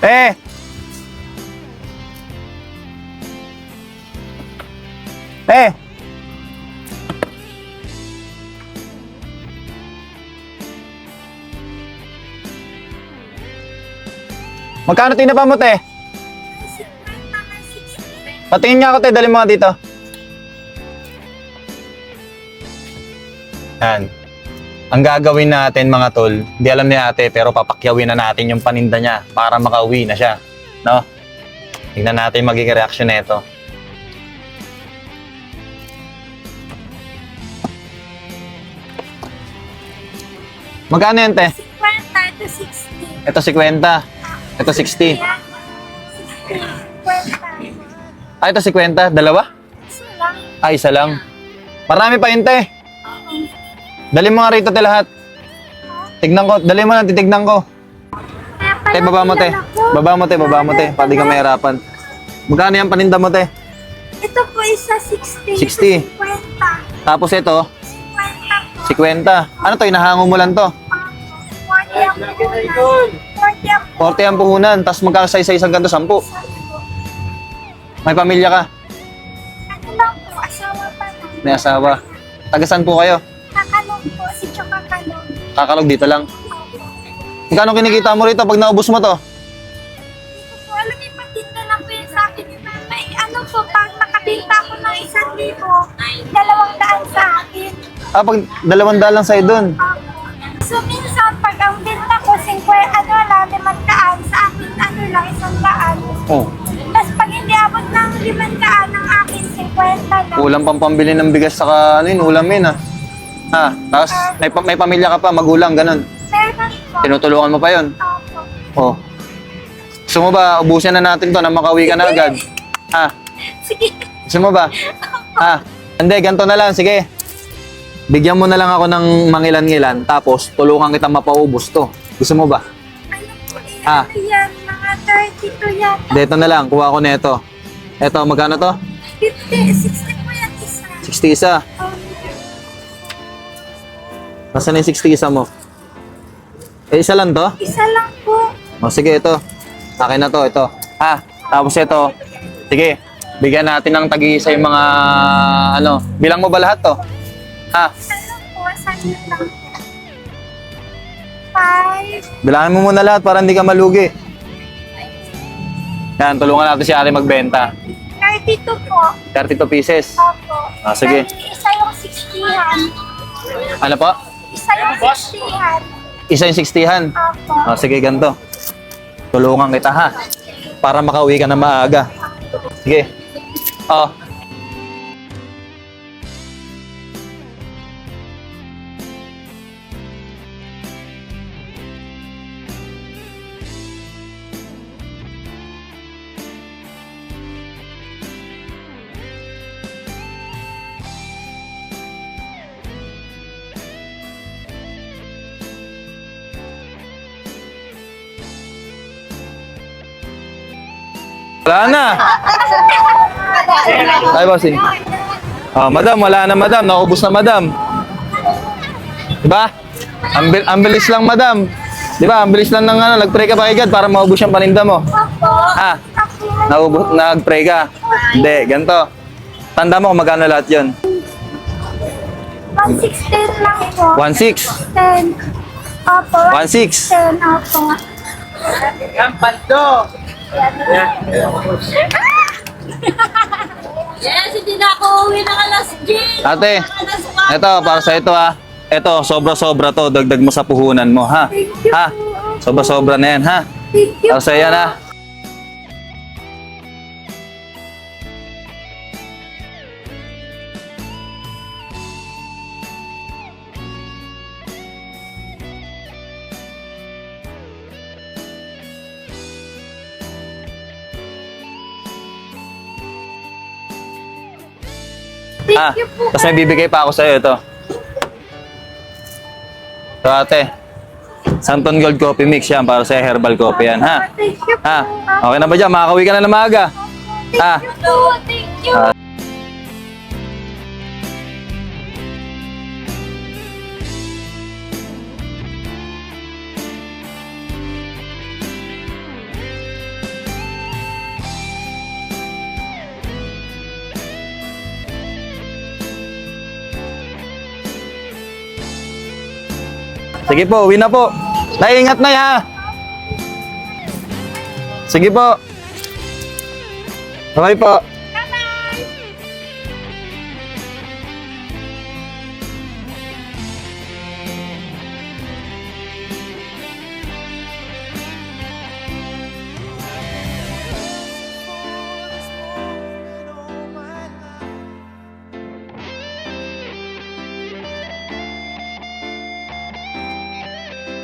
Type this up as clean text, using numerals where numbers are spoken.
Eh! Eh! Magkano tinapa mo, te? Patingin nga ako, te. Dali mo nga dito. Yan. Ang gagawin natin, mga tol, hindi alam ni ate, pero papakyawin na natin yung paninda niya para makauwi na siya. No? Tingnan natin magiging reaction nito. Magkano yan, te? 50 to 60. Ito 50. Ito 60. Yan. 60, 50. Ah, ito 50. Dalawa? Isa lang. Ah, isa lang. Marami pa yun, te. Dali mo nga rito, te, lahat. Tignan ko. Dali mo lang, titignan ko. Te, baba mo, te. Baba mo, te. Baba mo, te. Para di ka mahirapan. Magkano yung paninda mo, te? Ito po isa 60. 60. 50. Tapos ito, 50 po. 50. Ano to, inahango mo lang to? 40 ang puhunan. 40 ang puhunan. Tapos magkakasay-say isang ganito, 10. May pamilya ka? Ano lang po, asawa pa lang. May asawa. Tagasan po kayo? Kakalog po, si Chokakalog. Kakalog dito lang. Magkano kinikita mo rito pag naubos mo to? Dito po, alam niyo, patinda lang po yun sa akin ni Mama. Ano po, pag nakabinta ko ng 1,000, 200 sa akin. Ah, pag 200 lang sa'yo dun. So minsan, pag ang binta ko, 50, ano lang, 500 sa akin, ano lang, 100. Oh, Tapos pag hindi abot ng 500 ng akin, 50 lang. ulam pang pambili ng bigas saka ano yun, ulam yun ah. Ha, tapos may pamilya ka pa, magulang, ganun. Meron po. Tinutulungan mo pa yun. Opo. Oh. Gusto mo ba, ubusin na natin to na makauwi ka na agad? Ha? Sige. Gusto mo ba? Ha? Hindi, ganito na lang, sige. Bigyan mo na lang ako ng mangilan-ngilan, tapos tulungan kita mapaubos to. Gusto mo ba? Ano po Ah. yan? Yan, mga 32 yata. Dito na lang, kuha ko na ito. Ito, magkano to? 50, 60 po yan isa. 60 isa. Nasaan na yung 60 isa mo? Eh, isa lang to? Isa lang po. O, sige, ito. Akin na to, ito. Ha? Tapos ito. Sige, bigyan natin ng tag-iisa yung mga, ano, bilang mo ba lahat to? Ha? Ano po, saglit lang po. 5, Bilangin mo muna lahat para hindi ka malugi. Yan, tulungan natin si Ari magbenta. 32 po. 32 pieces. Opo. Ah, sige. Isa yung 60-han. Ano po? Isa yung 60-han. Isa yung 60-han. Opo. Ah, sige, ganito. Tulungan kita, ha? Para makauwi ka na maaga. Sige. Oh. Wala na. Ay, bossing. Oh, madam, wala na, madam. Naubos na, madam. Diba? Ang bilis lang, madam. Diba? Ang bilis lang ng ano, nag-pray ka pa kay God para maubos yung paninda mo. Opo. Ah, nag-pray ka. Hindi, ganito. Tanda mo kung magkano lahat yun. 116 lang po. 1.6. 10. Opo. 1.6. 10. Opo. Yes, hindi na ako uwi ng alas 10. Ate, ito, para sa ito ha. Ito, sobra-sobra to. Dagdag mo sa puhunan mo, ha? Ha? Sobra-sobra na yan, ha? Thank you Para sa yan, ha? Thank you po. Tapos may bibigay pa ako sa'yo ito. Ito ate. Santon Gold Coffee Mix yan para sa herbal coffee yan, ha? Thank you po. Ha? Okay na ba dyan? Makakauwi ka na ng maaga. Ha? Thank you. Sige po, uwi na po. Nay, ingat na ha. Sige po. Bye po.